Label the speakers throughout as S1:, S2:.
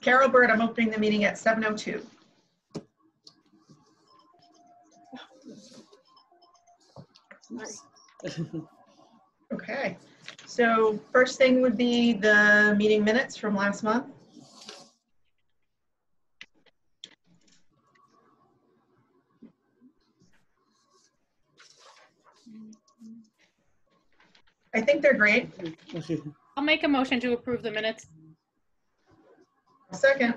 S1: Carol Bird, I'm opening the meeting at 7:02. Okay, so first thing would be the meeting minutes from last month. I think they're great.
S2: I'll make a motion to approve the minutes.
S1: Second.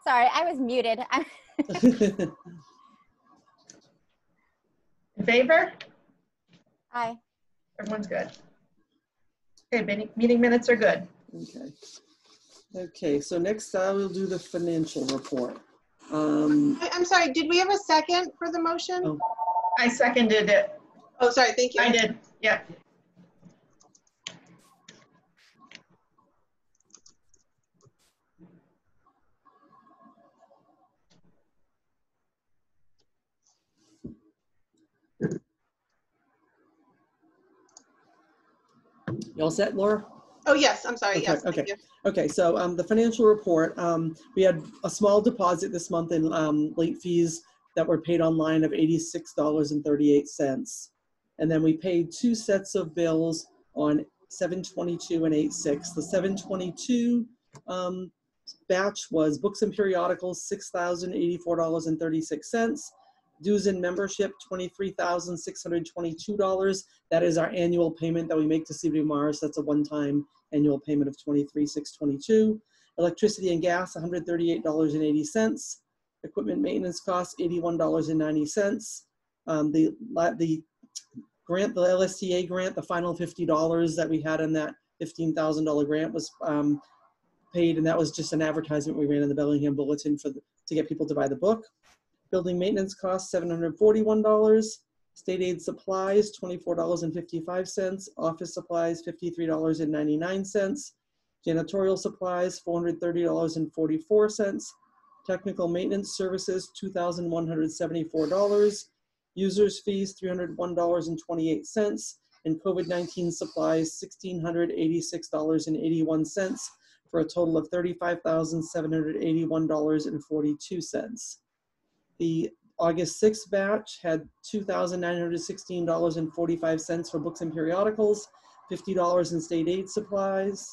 S3: Sorry, I was muted.
S1: In favor?
S3: Aye.
S1: Everyone's good. Okay, meeting minutes are good.
S4: Okay. Okay, so next I will do the financial report.
S5: I'm sorry, did we have a second for the motion?
S4: Oh.
S1: I seconded it.
S5: Oh, sorry, thank you.
S1: I did, yep.
S4: You all set, Laura?
S5: Oh, yes, I'm sorry,
S4: Okay,
S5: yes,
S4: okay.
S5: thank you.
S4: Okay, so the financial report, we had a small deposit this month in late fees that were paid online of $86.38. And then we paid 2 sets of bills on 7/22 and 8/6. The 7/22 batch was books and periodicals, $6,084.36. Dues and membership, $23,622. That is our annual payment that we make to CB Mars. That's a one-time annual payment of $23,622. Electricity and gas, $138.80. Equipment maintenance costs, $81.90. The grant, the LSTA grant, the final $50 that we had in that $15,000 grant was paid, and that was just an advertisement we ran in the Bellingham Bulletin to get people to buy the book. Building maintenance costs, $741. State aid supplies, $24.55. Office supplies, $53.99. Janitorial supplies, $430.44. Technical maintenance services, $2,174. Users fees, $301.28. And COVID-19 supplies, $1,686.81 for a total of $35,781.42. The August 6th batch had $2,916.45 for books and periodicals, $50 in state aid supplies,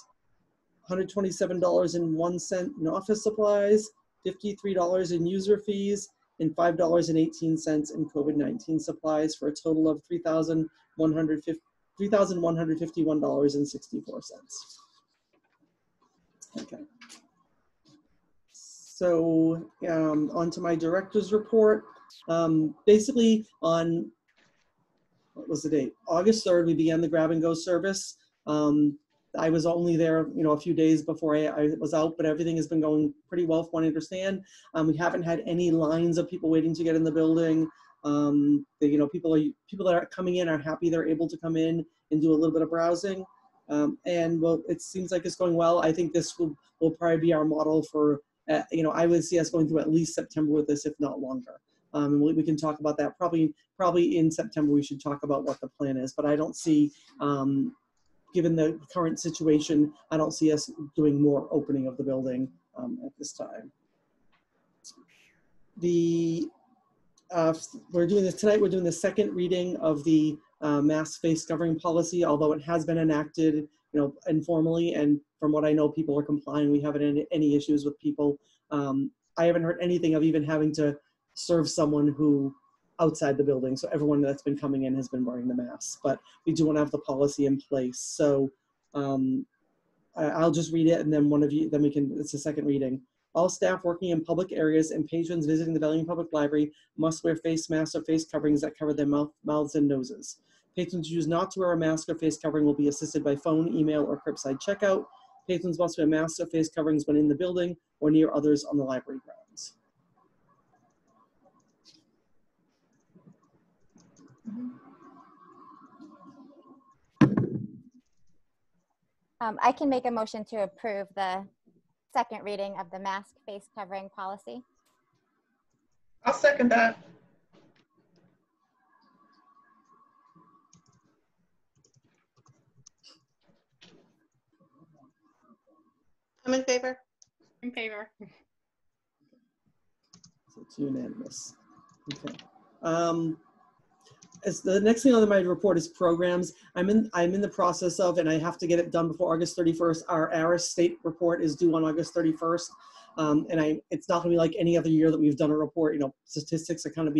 S4: $127.01 in office supplies, $53 in user fees, and $5.18 in COVID-19 supplies for a total of $3,151.64. Okay. So onto my director's report. Basically on, what was the date? August 3rd, we began the grab and go service. I was only there, a few days before I was out, but everything has been going pretty well from what I understand. We haven't had any lines of people waiting to get in the building. People that are coming in are happy they're able to come in and do a little bit of browsing. And well, it seems like it's going well. I think this will probably be our model for, I would see us going through at least September with this, if not longer. And we can talk about that. Probably in September, we should talk about what the plan is. But I don't see, given the current situation, I don't see us doing more opening of the building at this time. We're doing this tonight. We're doing the second reading of the mask face covering policy, although it has been enacted, informally, and from what I know, people are complying. We haven't had any issues with people. I haven't heard anything of even having to serve someone who outside the building. So everyone that's been coming in has been wearing the mask, but we do want to have the policy in place. So I'll just read it, and then it's a second reading. All staff working in public areas and patrons visiting the Bellingham Public Library must wear face masks or face coverings that cover their mouths and noses. Patrons who choose not to wear a mask or face covering will be assisted by phone, email, or curbside checkout. Patrons must wear masks or face coverings when in the building or near others on the library grounds.
S3: I can make a motion to approve the second reading of the mask face covering policy.
S1: I'll second that.
S5: I'm in favor.
S2: In favor.
S4: So it's unanimous. Okay. As the next thing on my report is programs. I'm in the process of, and I have to get it done before August 31st. Our ARIS state report is due on August 31st. It's not gonna be like any other year that we've done a report. You know, statistics are kind of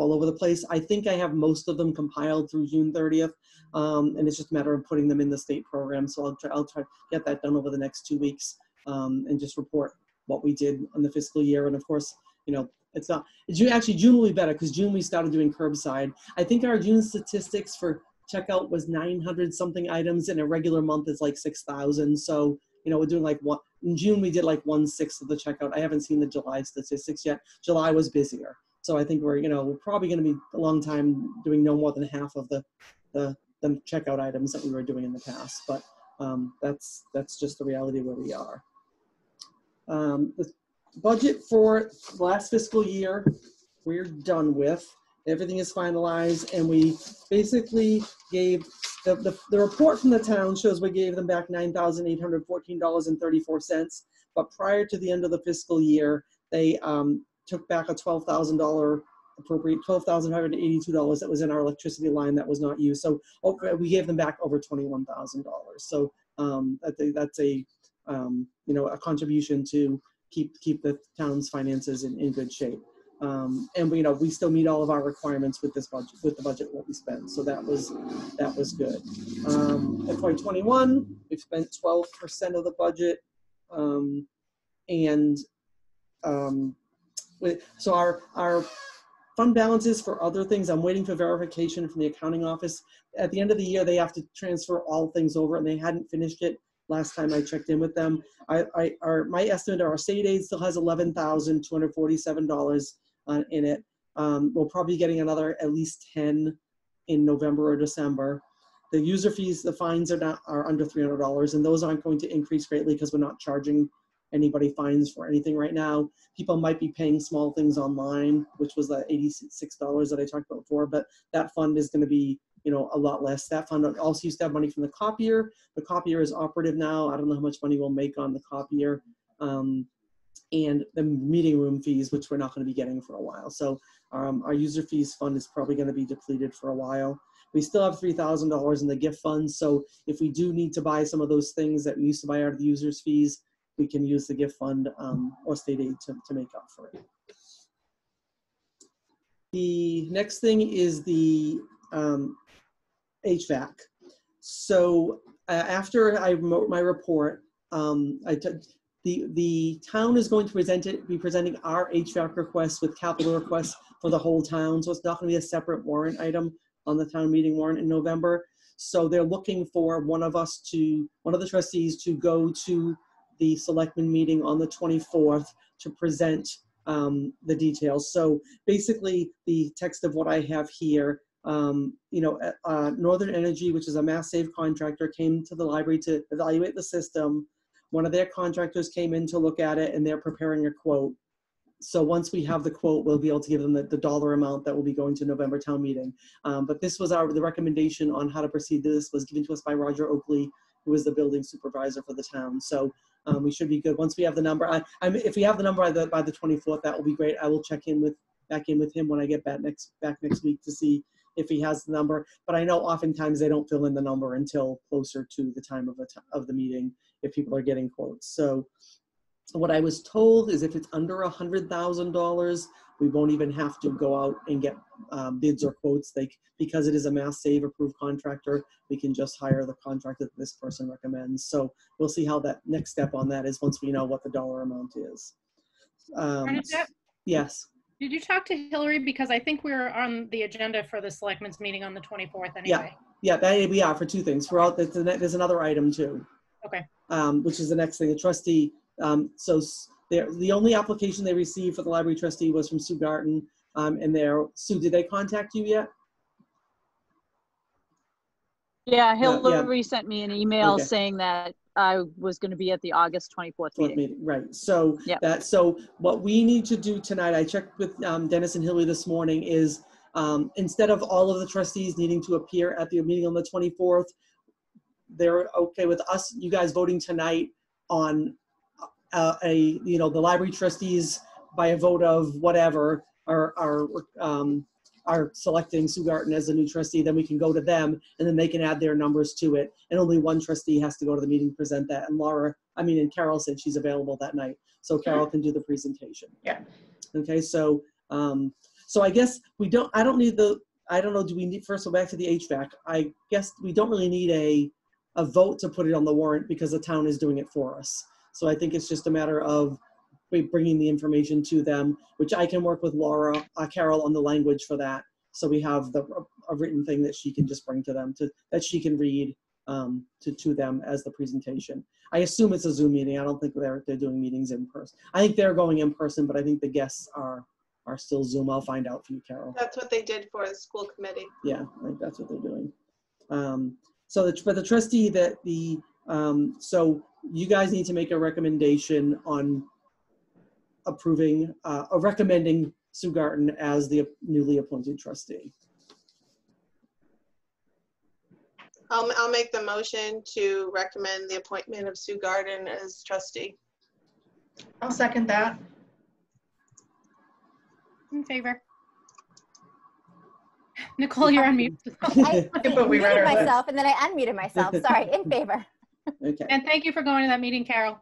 S4: all over the place. I think I have most of them compiled through June 30th. And it's just a matter of putting them in the state program. So I'll try to get that done over the next 2 weeks, and just report what we did in the fiscal year. And of course, you know, actually June will be better because June we started doing curbside. I think our June statistics for checkout was 900 something items, and a regular month is like 6,000. So, you know, we're doing like in June we did like 1/6 of the checkout. I haven't seen the July statistics yet. July was busier. So I think we're probably going to be a long time doing no more than half of the checkout items that we were doing in the past. But that's just the reality where we are. The budget for last fiscal year, we're done with. Everything is finalized, and we basically gave the report from the town shows we gave them back $9,814.34. But prior to the end of the fiscal year, they took back a $12,000 appropriate $12,582 that was in our electricity line that was not used. So we gave them back over $21,000. So that's a a contribution to keep the town's finances in good shape. And we still meet all of our requirements with this budget, with the budget what we spent. So that was good. FY21, we've spent 12% of the budget, so our fund balances for other things, I'm waiting for verification from the accounting office. At the end of the year, they have to transfer all things over, and they hadn't finished it last time I checked in with them. My estimate of our state aid still has $11,247 in it. We'll probably be getting another at least 10 in November or December. The user fees, the fines are under $300, and those aren't going to increase greatly because we're not charging anybody fines for anything right now. People might be paying small things online, which was the $86 that I talked about before, but that fund is going to be a lot less. That fund also used to have money from the copier. The copier is operative now. I don't know how much money we'll make on the copier. And the meeting room fees, which we're not going to be getting for a while. So our user fees fund is probably going to be depleted for a while. We still have $3,000 in the gift fund. So if we do need to buy some of those things that we used to buy out of the users fees, we can use the gift fund or state aid to make up for it. The next thing is the HVAC. So after I wrote my report, the town is going to be presenting our HVAC requests with capital requests for the whole town. So it's not going to be a separate warrant item on the town meeting warrant in November. So they're looking for one of the trustees to go to the selectmen meeting on the 24th to present the details. So basically the text of what I have here, Northern Energy, which is a mass save contractor, came to the library to evaluate the system. One of their contractors came in to look at it, and they're preparing a quote. So once we have the quote, we'll be able to give them the dollar amount that will be going to November town meeting. But this was the recommendation on how to proceed. This was given to us by Roger Oakley, who is the building supervisor for the town. So we should be good. Once we have the number, if we have the number by the 24th, that will be great. I will check back in with him when I get back next week to see if he has the number. But I know oftentimes they don't fill in the number until closer to the time of the meeting if people are getting quotes. So what I was told is if it's under $100,000, we won't even have to go out and get bids or quotes. Because it is a mass save approved contractor, we can just hire the contractor that this person recommends. So we'll see how that next step on that is once we know what the dollar amount is.
S2: Bernadette,
S4: Yes.
S2: did you talk to Hillary? Because I think we're on the agenda for the selectmen's meeting on the 24th anyway.
S4: Yeah, we are for two things. There's another item too.
S2: Okay.
S4: Which is the next thing. The trustee. So the only application they received for the library trustee was from Sue Garton. Sue, did they contact you yet?
S6: Yeah, Hillary sent me an email saying that I was going to be at the August 24th meeting.
S4: Right. So so what we need to do tonight, I checked with Dennis and Hillary this morning, is instead of all of the trustees needing to appear at the meeting on the 24th, they're okay with you guys voting tonight on the library trustees by a vote of whatever are selecting Sue Garten as a new trustee, then we can go to them and then they can add their numbers to it. And only one trustee has to go to the meeting to present that. And Carol said she's available that night. So Carol can do the presentation.
S1: Yeah.
S4: Okay, so I guess I don't know, do we need, first of all, back to the HVAC. I guess we don't really need a vote to put it on the warrant because the town is doing it for us. So I think it's just a matter of bringing the information to them, which I can work with Carol on the language for that. So we have a written thing that she can just bring to them that she can read to them as the presentation. I assume it's a Zoom meeting. I don't think they're doing meetings in person. I think they're going in person, but I think the guests are still Zoom. I'll find out for you, Carol.
S5: That's what they did for the school committee.
S4: Yeah, I think that's what they're doing. For the trustee so you guys need to make a recommendation on approving or recommending Sue Garten as the newly appointed trustee.
S5: I'll make the motion to recommend the appointment of Sue Garten as trustee.
S1: I'll second that.
S2: In favor. Nicole, you're on mute.
S3: I
S1: But we read
S3: muted
S1: our
S3: myself and then I unmuted myself. Sorry, in favor.
S4: Okay.
S2: And thank you for going to that meeting, Carol.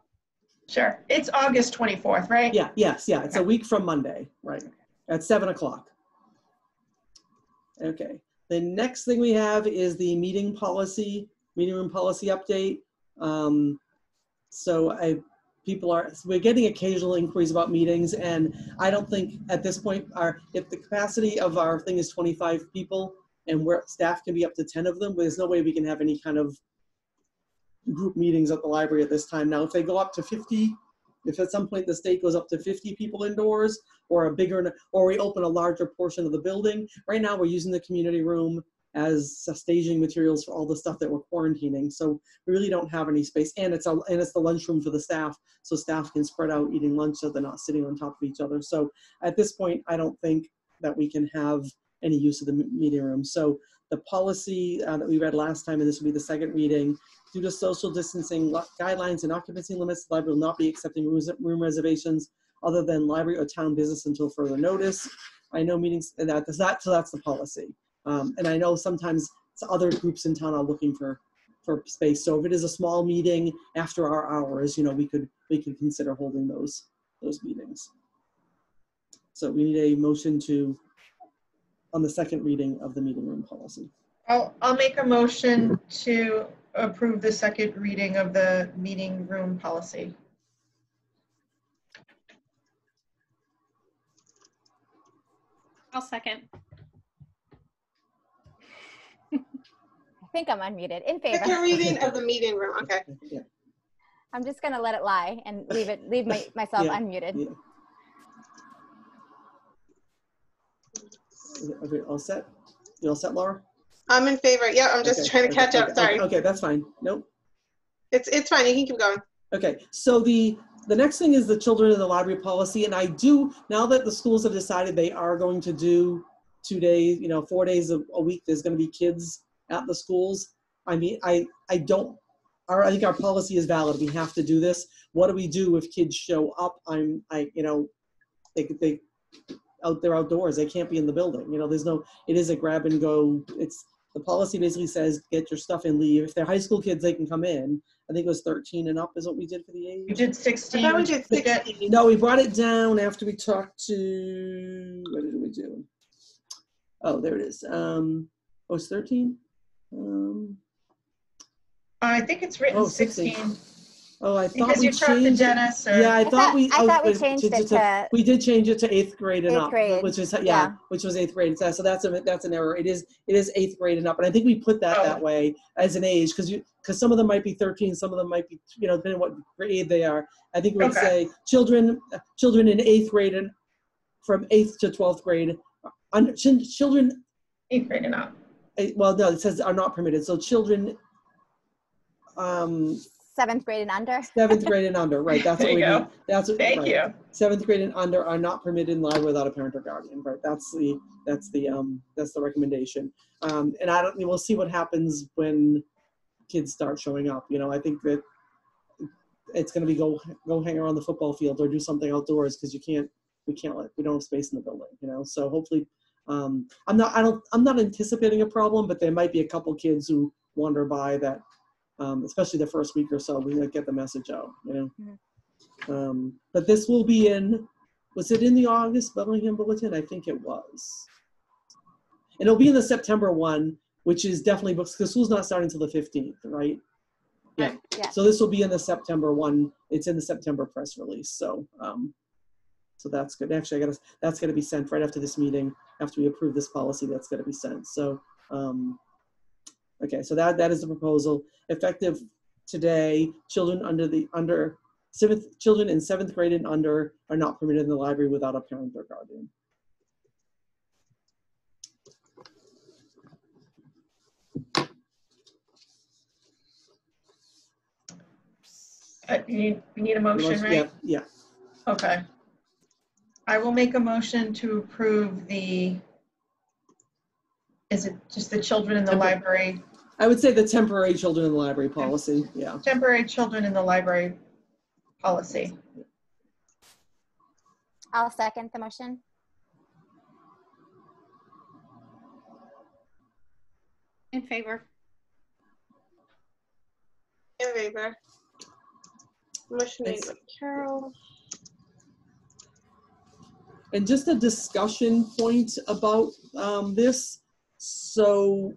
S1: Sure. It's August 24th, right?
S4: Yeah, yes, yeah. It's a week from Monday, right? At 7 o'clock. Okay. The next thing we have is the meeting room policy update. We're getting occasional inquiries about meetings, and I don't think at this point if the capacity of our thing is 25 people and staff can be up to 10 of them, but there's no way we can have any kind of group meetings at the library at this time. Now, if they go up to 50, if at some point the state goes up to 50 people indoors or we open a larger portion of the building, right now we're using the community room as staging materials for all the stuff that we're quarantining. So we really don't have any space, and it's the lunchroom for the staff, so staff can spread out eating lunch so they're not sitting on top of each other. So at this point, I don't think that we can have any use of the meeting room. So the policy that we read last time, and this will be the second reading, due to social distancing guidelines and occupancy limits, the library will not be accepting room reservations other than library or town business until further notice. I know meetings, so that's the policy. And I know sometimes other groups in town are looking for space. So if it is a small meeting after our hours, we could consider holding those meetings. So we need a motion on the second reading of the meeting room policy.
S1: I'll make a motion to approve the second reading of the meeting room policy.
S2: I'll second.
S3: I think I'm unmuted. In favor.
S5: Second reading of the meeting room. Okay.
S4: Yeah.
S3: I'm just gonna let it lie and leave myself
S4: Yeah.
S3: unmuted.
S4: Yeah. Okay, all set? You all set, Laura?
S5: I'm in favor. Yeah, I'm just trying to catch up. Sorry.
S4: Okay, that's fine. Nope.
S5: It's fine. You can keep going.
S4: Okay, so the next thing is the children in the library policy, and now that the schools have decided they are going to do 2 days, 4 days a week, there's going to be kids at the schools. I mean, I think our policy is valid. We have to do this. What do we do if kids show up? They're outdoors. They can't be in the building. It is a grab and go. The policy basically says get your stuff and leave. If they're high school kids, they can come in. I think it was 13 and up is what we did for the age.
S1: We did 16.
S5: I thought we did 16.
S4: No, we brought it down after we talked to, what did we do? Oh, there it is. It's 13?
S1: I think it's written 16.
S4: Oh, I thought
S1: Because
S4: we
S1: you talked to
S4: changed it.
S1: Dennis.
S4: Yeah, I thought we
S3: changed it to.
S4: We did change it to 8th grade and
S3: Eighth
S4: up,
S3: grade,
S4: which was
S3: yeah.
S4: which was 8th grade. So that's an error. It is 8th grade and up, and I think we put that way as an age because some of them might be 13, some of them might be depending on what grade they are. I think we would say children in 8th grade and from 8th to 12th grade, children
S1: 8th grade and up.
S4: Well, no, it says are not permitted. So children.
S3: 7th grade and under.
S4: 7th grade and under, right? That's what we need. That's what.
S1: Thank you.
S4: 7th grade and under are not permitted in library without a parent or guardian, right? That's the recommendation. And we'll see what happens when kids start showing up. I think that it's going to be go hang around the football field or do something outdoors because we don't have space in the building, you know. So hopefully, I'm not anticipating a problem, but there might be a couple kids who wander by that, especially the first week or so, we might get the message out, you know.
S3: Mm-hmm.
S4: But this will be was it in the August Bellingham Bulletin? I think it was. And it'll be in the September one, which is definitely because school's not starting until the 15th, right? Yeah.
S3: Yeah.
S4: So this will be in the September one. It's in the September press release. So, so that's good. Actually, that's going to be sent right after this meeting. After we approve this policy, that's going to be sent. So, okay. So that is the proposal. Effective today, children children in 7th grade and under are not permitted in the library without a parent or guardian.
S1: You need a motion, right?
S4: Yeah.
S1: Okay. I will make a motion to approve is it just the children in the library?
S4: I would say the temporary children in the library policy, yeah.
S1: Temporary children in the library policy.
S3: I'll second the motion.
S2: In favor.
S5: In favor. Motion made by Carol.
S4: And just a discussion point about this. So,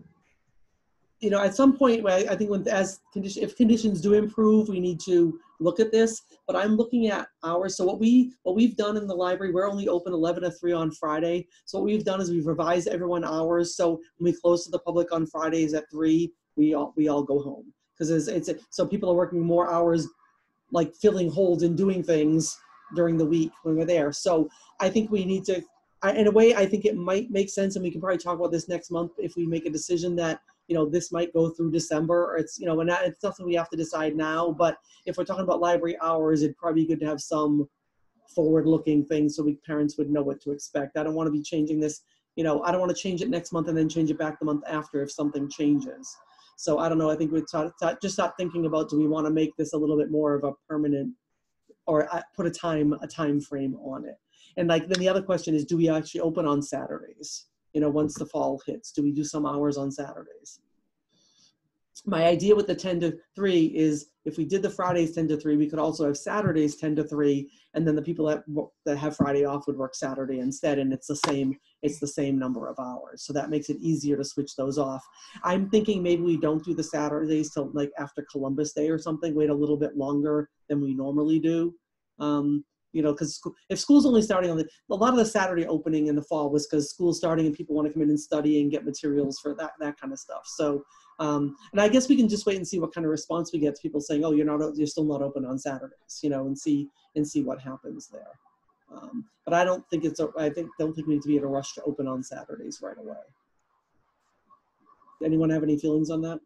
S4: you know, at some point, I think if conditions do improve, we need to look at this. But I'm looking at hours. So what we've done in the library, we're only open 11 to 3 on Friday. So what we've done is we've revised everyone hours. So when we close to the public on Fridays at 3, we all go home because so people are working more hours, like filling holes and doing things during the week when we're there. So I think we need to, in a way, I think it might make sense, and we can probably talk about this next month if we make a decision that, you know, this might go through December, or it's, you know, and it's something we have to decide now. But if we're talking about library hours, it'd probably be good to have some forward-looking things so parents would know what to expect. I don't want to be changing this, you know, I don't want to change it next month and then change it back the month after if something changes. So I don't know, I think we just start thinking about, do we want to make this a little bit more of a permanent, or put a time frame on it? And like, then the other question is, do we actually open on Saturdays? You know, once the fall hits, do we do some hours on Saturdays? My idea with the 10 to 3 is if we did the Fridays 10 to 3, we could also have Saturdays 10 to 3, and then the people that have Friday off would work Saturday instead, and it's the same number of hours. So that makes it easier to switch those off. I'm thinking maybe we don't do the Saturdays till like after Columbus Day or something, wait a little bit longer than we normally do. You know, because if school's only starting a lot of the Saturday opening in the fall was because school's starting and people want to come in and study and get materials for that kind of stuff. So, and I guess we can just wait and see what kind of response we get to people saying, oh, you're still not open on Saturdays, you know, and see what happens there. But I don't think don't think we need to be in a rush to open on Saturdays right away. Anyone have any feelings on that?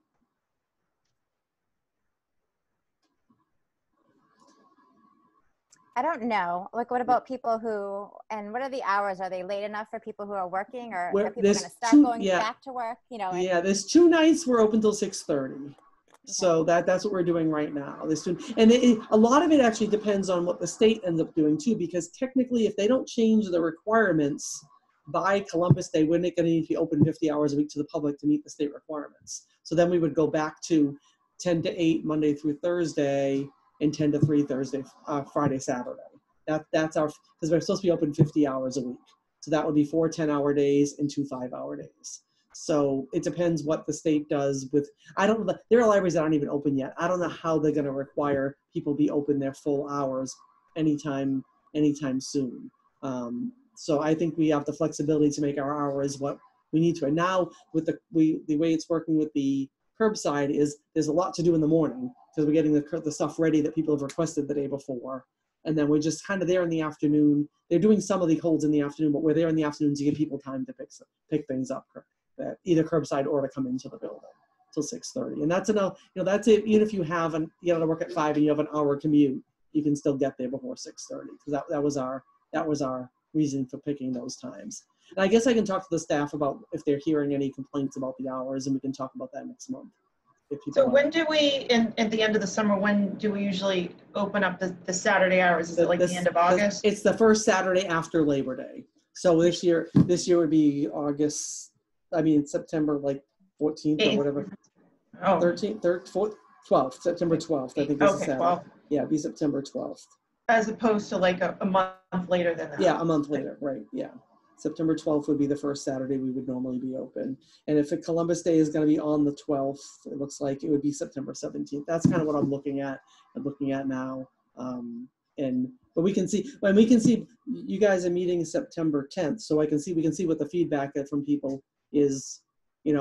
S3: I don't know. Like, what about people and what are the hours? Are they late enough for people who are working, or are people going to start going back to work? You know.
S4: Yeah, there's 2 nights we're open till 6:30. Okay. So that's what we're doing right now. And a lot of it actually depends on what the state ends up doing too, because technically if they don't change the requirements by Columbus Day, we're not going to need to be open 50 hours a week to the public to meet the state requirements. So then we would go back to 10 to 8 Monday through Thursday, and 10 to 3 Thursday, Friday, Saturday. That's because we're supposed to be open 50 hours a week. So that would be 4 10-hour days and 2 5-hour days. So it depends what the state does with, there are libraries that aren't even open yet. I don't know how they're going to require people be open their full hours anytime soon. So I think we have the flexibility to make our hours what we need to. And now with the way it's working with the curbside is there's a lot to do in the morning because we're getting the stuff ready that people have requested the day before. And then we're just kind of there in the afternoon. They're doing some of the holds in the afternoon, but we're there in the afternoon to give people time to pick things up, either curbside or to come into the building till 6:30. And that's enough. You know, that's it. Even if you have you got to work at 5 and you have an hour commute, you can still get there before 6:30 because that was our reason for picking those times. And I guess I can talk to the staff about if they're hearing any complaints about the hours, and we can talk about that next month. if people
S1: So
S4: want.
S1: when do we, at the end of the summer, when do we usually open up the Saturday hours? Is it like the end of August?
S4: It's the first Saturday after Labor Day. So this year would be September like 14th or whatever.
S1: Oh.
S4: 13th, 4th, 12th, September 12th, I think is the Saturday.
S1: 12th.
S4: Yeah, it'd be September 12th.
S1: As opposed to like a month later than that.
S4: Yeah, a month later, right, yeah. September 12th would be the first Saturday we would normally be open. And if Columbus Day is going to be on the 12th, it looks like it would be September 17th. That's kind of what I'm looking at now. But we can see, you guys are meeting September 10th, so we can see what the feedback from people is, in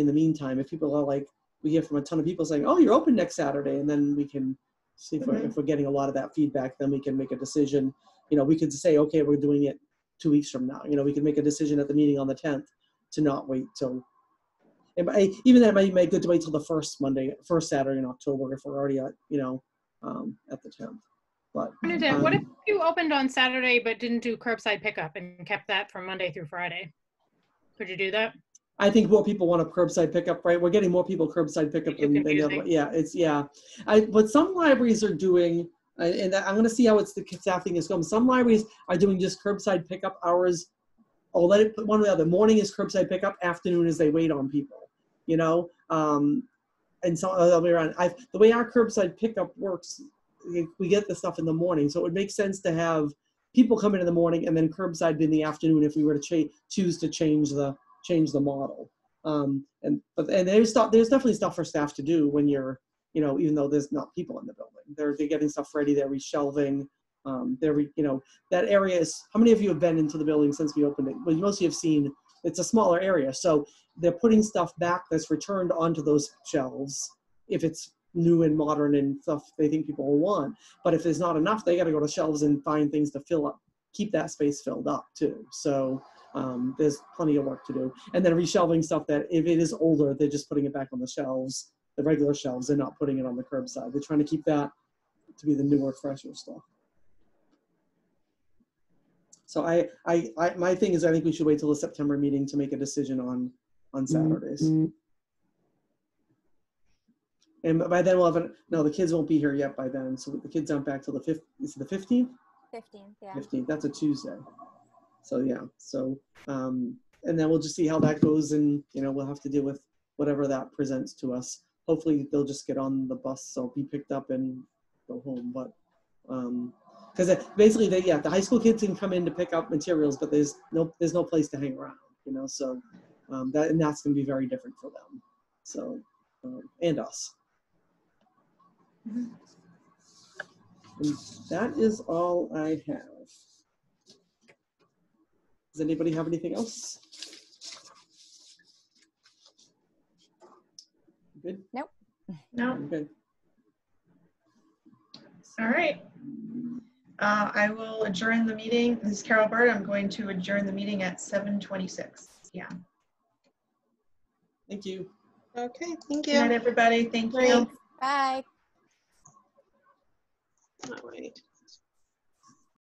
S4: the meantime. If people are like, we hear from a ton of people saying, oh, you're open next Saturday, and then we can see if we're getting a lot of that feedback, then we can make a decision. We could say, okay, we're doing it 2 weeks from now. We could make a decision at the meeting on the 10th to not wait till, even that might make good to wait till the first Saturday in October if we're already at, at the 10th. But
S2: what if you opened on Saturday but didn't do curbside pickup and kept that from Monday through Friday? Could you do that?
S4: I think more people want a curbside pickup, right? We're getting more people curbside pickup than the other way. What some libraries are doing, and I'm going to see how the staffing is going. Some libraries are doing just curbside pickup hours. I'll let it put one or the other. Morning is curbside pickup, afternoon is they wait on people, and so the other way around. The way our curbside pickup works, we get the stuff in the morning, so it would make sense to have people come in the morning and then curbside in the afternoon if we were to choose to change the model. And there's definitely stuff for staff to do when you're, even though there's not people in the building. They're getting stuff ready, they're reshelving. That area is, how many of you have been into the building since we opened it? Well, most of you have seen, it's a smaller area. So they're putting stuff back that's returned onto those shelves if it's new and modern and stuff they think people will want. But if there's not enough, they got to go to shelves and find things to fill up, keep that space filled up too. So there's plenty of work to do. And then reshelving stuff that if it is older, they're just putting it back on the shelves, the regular shelves. They're not putting it on the curbside. They're trying to keep that to be the newer, fresher stuff. So my thing is, I think we should wait till the September meeting to make a decision on Saturdays. Mm-hmm. And by then we'll have the kids won't be here yet by then. So the kids aren't back till the 5th. Is it the 15th?
S3: 15th, yeah.
S4: 15th, that's a Tuesday. So yeah, and then we'll just see how that goes, and we'll have to deal with whatever that presents to us. Hopefully they'll just get on the bus or be picked up and go home. But because basically the high school kids can come in to pick up materials, but there's no place to hang around, so that's going to be very different for them. So and us. Mm-hmm. And that is all I have. Does anybody have anything else? Good?
S3: Nope.
S1: No.
S4: Okay.
S1: All right. I will adjourn the meeting. This is Carol Bird. I'm going to adjourn the meeting at 7:26. Yeah.
S4: Thank you.
S5: Okay, thank you.
S1: Good night, everybody. Thank you.
S3: Bye.
S5: All right.